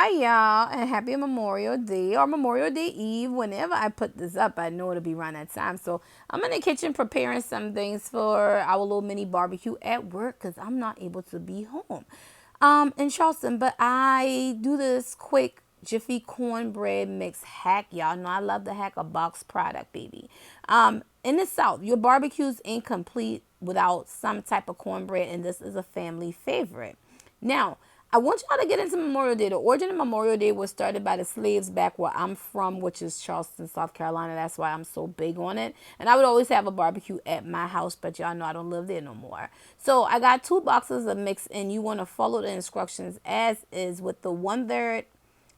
Hi y'all, and happy Memorial Day or Memorial Day Eve. Whenever I put this up, I know it'll be around that time. So I'm in the kitchen preparing some things for our little mini barbecue at work because I'm not able to be home in Charleston. But I do this quick Jiffy cornbread mix hack. Y'all know I love to hack a box product, baby. In the South, your barbecue's incomplete without some type of cornbread, and this is a family favorite. Now, I want y'all to get into Memorial Day. The origin of Memorial Day was started by the slaves back where I'm from, which is Charleston, South Carolina. That's why I'm so big on it. And I would always have a barbecue at my house, but y'all know I don't live there no more. So I got 2 boxes of mix, and you want to follow the instructions as is with the 1/3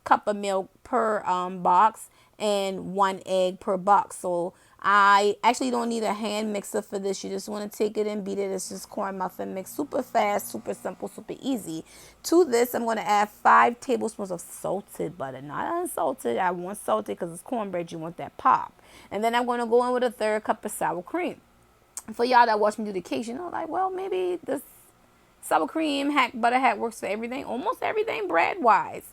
cup of milk per box and 1 egg per box. So I actually don't need a hand mixer for this. You just want to take it and beat it. It's just corn muffin mix. Super fast, super simple, super easy. To this, I'm going to add 5 tablespoons of salted butter. Not unsalted. I want salted because it's cornbread. You want that pop. And then I'm going to go in with a 1/3 cup of sour cream. For y'all that watch me do the cake, you know, like, well, maybe this sour cream hack, butter hack works for everything. Almost everything bread-wise.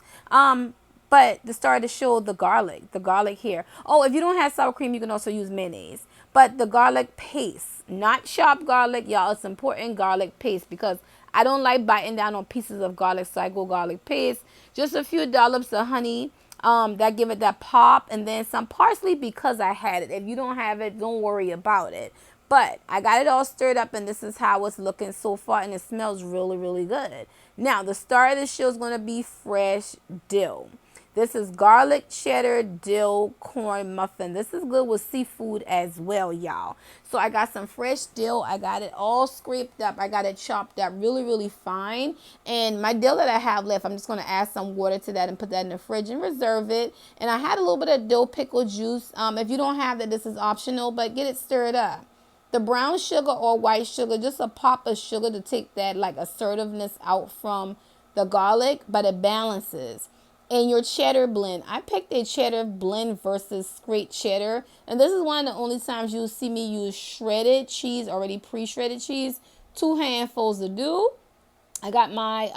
But to start to show the garlic here. Oh, if you don't have sour cream, you can also use mayonnaise. But the garlic paste, not chopped garlic, y'all. It's important garlic paste because I don't like biting down on pieces of garlic, so I go garlic paste. Just a few dollops of honey that give it that pop, and then some parsley because I had it. If you don't have it, don't worry about it. But I got it all stirred up, and this is how it's looking so far, and it smells really, really good. Now, the star of the show is going to be fresh dill. This is garlic cheddar dill corn muffin. This is good with seafood as well, y'all. So I got some fresh dill. I got it all scraped up. I got it chopped up really, really fine. And my dill that I have left, I'm just going to add some water to that and put that in the fridge and reserve it. And I had a little bit of dill pickle juice. If you don't have that, this is optional, but get it stirred up. The brown sugar or white sugar, just a pop of sugar to take that like assertiveness out from the garlic, but it balances. And your cheddar blend. I picked a cheddar blend versus straight cheddar. And this is one of the only times you'll see me use shredded cheese, already pre-shredded cheese. 2 handfuls to do. I got my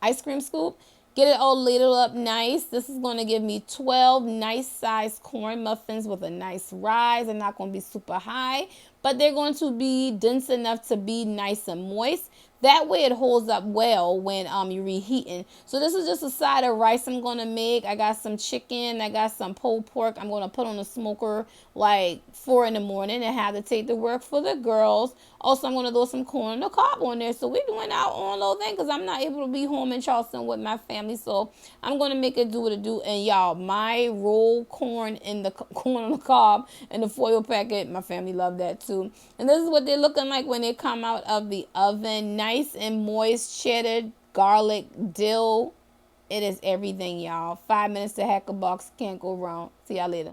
ice cream scoop. Get it all ladled up nice. This is going to give me 12 nice sized corn muffins with a nice rise. They're not going to be super high, but they're going to be dense enough to be nice and moist. That way it holds up well when you're reheating. So this is just a side of rice I'm going to make. I got some chicken. I got some pulled pork. I'm going to put on the smoker like 4 in the morning and have to take to work for the girls. Also, I'm going to throw some corn on the cob on there. So we're doing our own little thing because I'm not able to be home in Charleston with my family. So I'm going to make it do what it do. And y'all, my rolled corn in the corn on the cob and the foil packet, my family love that too. And this is what they're looking like when they come out of the oven. Nice and moist cheddar, garlic, dill. It is everything, y'all. 5 minutes to hack a box. Can't go wrong. See y'all later.